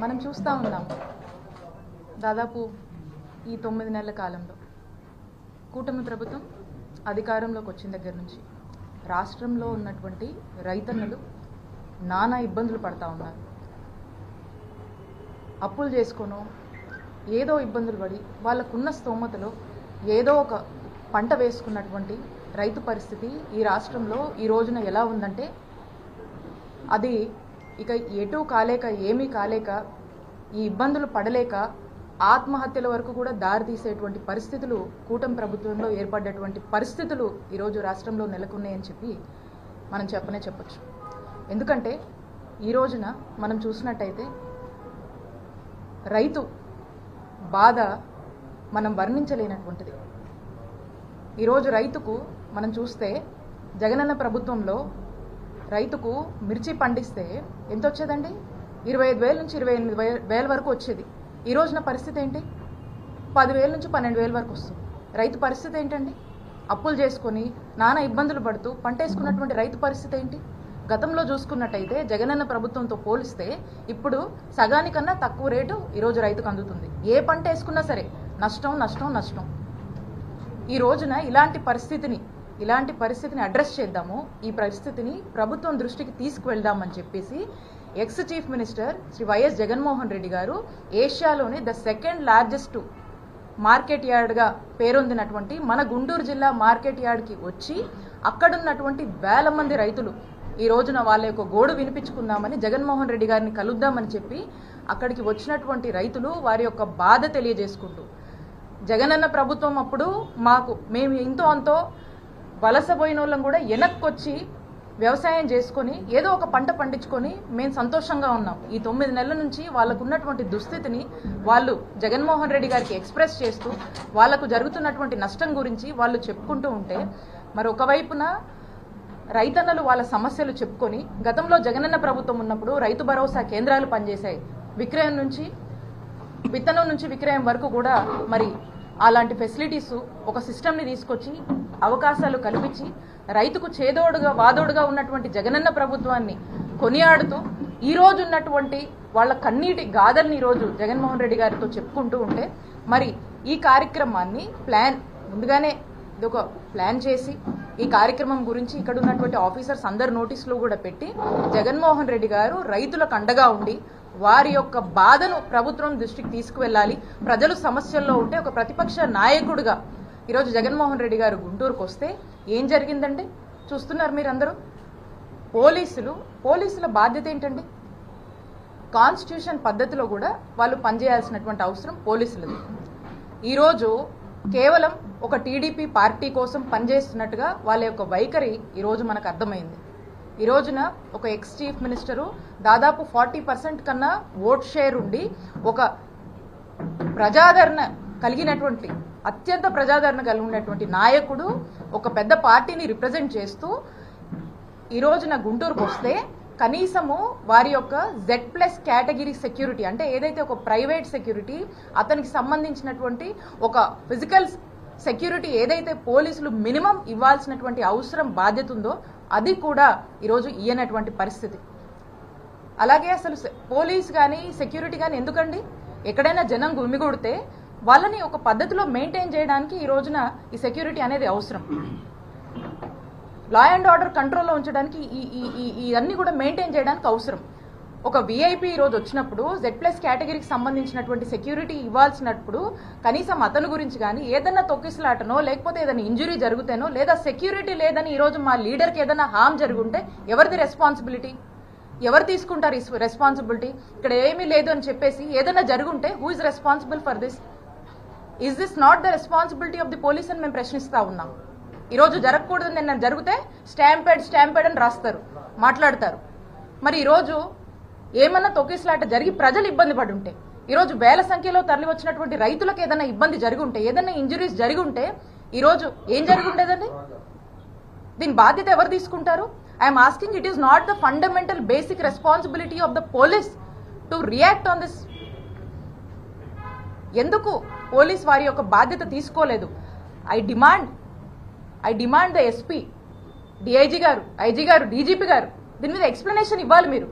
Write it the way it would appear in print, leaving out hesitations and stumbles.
మనం చూస్తూ ఉన్నాం దాదాపు ఈ 9 నెలల కాలంలో కూటమి ప్రభుత్వం అధికారంలోకి వచ్చిన దగ్గర నుంచి రాష్ట్రంలో ఉన్నటువంటి రైతన్నలు నానా ఇబ్బందులు పడతా ఉన్నారు. అప్పులు చేసుకోనో ఏదో ఇబ్బందులు పడి వాళ్ళకున్న స్తోమతలో ఏదో ఒక పంట వేసుకున్నటువంటి రైతు పరిస్థితి ఈ రాష్ట్రంలో ఈ రోజున ఎలా ఉందంటే అది ఇక ఎటు కాలేక ఏమీ కాలేక ఈ ఇబ్బందులు పడలేక ఆత్మహత్యల వరకు కూడా దారి తీసేటువంటి పరిస్థితులు కూటమి ప్రభుత్వంలో ఏర్పడ్డటువంటి పరిస్థితులు ఈరోజు రాష్ట్రంలో నెలకొన్నాయని చెప్పి మనం చెప్పొచ్చు. ఎందుకంటే ఈ రోజున మనం చూసినట్టయితే రైతు బాధ మనం వర్ణించలేనటువంటిది. ఈరోజు రైతుకు మనం చూస్తే జగనన్న ప్రభుత్వంలో రైతుకు మిర్చి పండిస్తే ఎంత వచ్చేదండి? 25,000 నుంచి 28,000 వరకు వచ్చేది. ఈ రోజున పరిస్థితి ఏంటి? 10,000 నుంచి 12,000 వరకు వస్తుంది. రైతు పరిస్థితి ఏంటండి? అప్పులు చేసుకొని నానా ఇబ్బందులు పడుతూ పంట వేసుకున్నటువంటి రైతు పరిస్థితి ఏంటి? గతంలో చూసుకున్నట్టయితే జగనన్న ప్రభుత్వంతో పోలిస్తే ఇప్పుడు సగానికన్నా తక్కువ రేటు ఈరోజు రైతుకు అందుతుంది. ఏ పంట వేసుకున్నా సరే నష్టం. ఈ రోజున ఇలాంటి పరిస్థితిని అడ్రస్ చేద్దాము, ఈ పరిస్థితిని ప్రభుత్వం దృష్టికి తీసుకువెళ్దామని చెప్పేసి ex chief minister Shri YS Jaganmohan Reddy గారు ఏషియాలోని ద సెకండ్ లార్జెస్ట్ మార్కెట్ యార్డ్గా పేరొందినటువంటి మన గుంటూరు జిల్లా మార్కెట్ యార్డ్కి వచ్చి అక్కడున్నటువంటి వేల మంది రైతులు ఈ రోజున వాళ్ళ యొక్క గోడు వినిపించుకుందామని జగన్మోహన్ రెడ్డి గారిని కలుద్దామని చెప్పి అక్కడికి వచ్చినటువంటి రైతులు వారి యొక్క బాధ తెలియజేసుకుంటూ జగనన్న ప్రభుత్వం అప్పుడు మేము ఇంతో అంతో వలసపోయిన వాళ్ళం కూడా వెనక్కొచ్చి వ్యవసాయం చేసుకొని ఏదో ఒక పంట పండించుకొని మేము సంతోషంగా ఉన్నాం. ఈ 9 నెలల నుంచి వాళ్ళకు ఉన్నటువంటి దుస్థితిని వాళ్ళు జగన్మోహన్ రెడ్డి గారికి ఎక్స్ప్రెస్ చేస్తూ వాళ్లకు జరుగుతున్నటువంటి నష్టం గురించి వాళ్ళు చెప్పుకుంటూ ఉంటే మరి ఒకవైపున రైతన్నలు వాళ్ళ సమస్యలు చెప్పుకొని గతంలో జగనన్న ప్రభుత్వం ఉన్నప్పుడు రైతు భరోసా కేంద్రాలు పనిచేశాయి. విత్తనం నుంచి విక్రయం వరకు కూడా మరి అలాంటి ఫెసిలిటీస్ ఒక సిస్టమ్ని తీసుకొచ్చి అవకాశాలు కల్పించి రైతుకు చేదోడుగా వాదోడుగా ఉన్నటువంటి జగనన్న ప్రభుత్వాన్ని కొనియాడుతూ ఈ రోజు ఉన్నటువంటి వాళ్ళ కన్నీటి గాథల్ని ఈరోజు జగన్మోహన్ రెడ్డి గారితో చెప్పుకుంటూ ఉంటే మరి ఈ కార్యక్రమాన్ని ముందుగానే ఇదొక ప్లాన్ చేసి ఈ కార్యక్రమం గురించి ఇక్కడ ఉన్నటువంటి ఆఫీసర్స్ అందరు నోటీసులు కూడా పెట్టి జగన్మోహన్ రెడ్డి గారు రైతులకు అండగా ఉండి వారి యొక్క బాధను ప్రభుత్వం దృష్టికి తీసుకువెళ్ళాలి, ప్రజలు సమస్యల్లో ఉంటే ఒక ప్రతిపక్ష నాయకుడిగా ఈరోజు జగన్మోహన్ రెడ్డి గారు గుంటూరుకు వస్తే ఏం జరిగిందంటే చూస్తున్నారు మీరందరూ. పోలీసుల బాధ్యత ఏంటండి? కాన్స్టిట్యూషన్ పద్ధతిలో కూడా వాళ్ళు పనిచేయాల్సినటువంటి అవసరం పోలీసులది. ఈరోజు కేవలం ఒక టీడీపీ పార్టీ కోసం పనిచేస్తున్నట్టుగా వాళ్ళ యొక్క వైఖరి ఈరోజు మనకు అర్థమైంది. ఈ రోజున ఒక ఎక్స్ చీఫ్ మినిస్టరు దాదాపు 40% కన్నా ఓట్ షేర్ ఉండి ఒక అత్యంత ప్రజాదరణ కలిగినటువంటి నాయకుడు ఒక పెద్ద పార్టీని రిప్రజెంట్ చేస్తూ ఈ రోజున గుంటూరుకు వస్తే కనీసము వారి యొక్క Z+ కేటగిరీ సెక్యూరిటీ అంటే ఏదైతే ఒక ప్రైవేట్ సెక్యూరిటీ అతనికి సంబంధించినటువంటి ఒక ఫిజికల్ సెక్యూరిటీ ఏదైతే పోలీసులు మినిమం ఇవ్వాల్సినటువంటి అవసరం బాధ్యత ఉందో అది కూడా ఈరోజు ఇయ్యనటువంటి పరిస్థితి. అలాగే అసలు పోలీస్ కానీ సెక్యూరిటీ కానీ ఎందుకండి? ఎక్కడైనా జనం గుమిగూడితే వాళ్ళని ఒక పద్ధతిలో మెయింటైన్ చేయడానికి ఈ రోజున ఈ సెక్యూరిటీ అనేది అవసరం. లా అండ్ ఆర్డర్ కంట్రోల్లో ఉంచడానికి ఇవన్నీ కూడా మెయింటైన్ చేయడానికి అవసరం. ఒక విఐపి ఈరోజు వచ్చినప్పుడు Z+ కేటగిరీకి సంబంధించినటువంటి సెక్యూరిటీ ఇవ్వాల్సినప్పుడు కనీసం అతని గురించి కానీ ఏదైనా తొక్కిసలాటనో లేకపోతే ఏదైనా ఇంజురీ జరుగుతేనో లేదా సెక్యూరిటీ లేదని ఈరోజు మా లీడర్కి ఏదైనా హామ్ జరుగుంటే ఎవరిది రెస్పాన్సిబిలిటీ? ఎవరు తీసుకుంటారు ఈ రెస్పాన్సిబిలిటీ? ఇక్కడ ఏమీ లేదు అని చెప్పేసి ఏదైనా జరుగుంటే who is responsible for this? Is this not the responsibility of the police అని మేము ప్రశ్నిస్తా ఉన్నాం. ఈరోజు జరగకూడదు నిన్న జరిగితే స్టాంపేడ్ అని రాస్తారు, మాట్లాడతారు. మరి ఈరోజు ఏమన్నా తొక్కిసలాట జరిగి ప్రజలు ఇబ్బంది పడి ఉంటే ఈరోజు వేల సంఖ్యలో తరలి వచ్చినటువంటి రైతులకు ఏదైనా ఇబ్బంది జరిగి ఉంటే ఏదైనా ఇంజురీస్ జరిగి ఉంటే ఈరోజు ఏం జరిగి ఉండేదండి? దీని బాధ్యత ఎవరు తీసుకుంటారు? I'm asking, it is not the fundamental basic responsibility of the police to react on this? ఎందుకు పోలీస్ వారి యొక్క బాధ్యత తీసుకోలేదు? I demand the SP, DIG గారు, ఐజీ గారు, డీజీపీ గారు దీని మీద ఎక్స్ప్లెనేషన్ ఇవ్వాలి మీరు.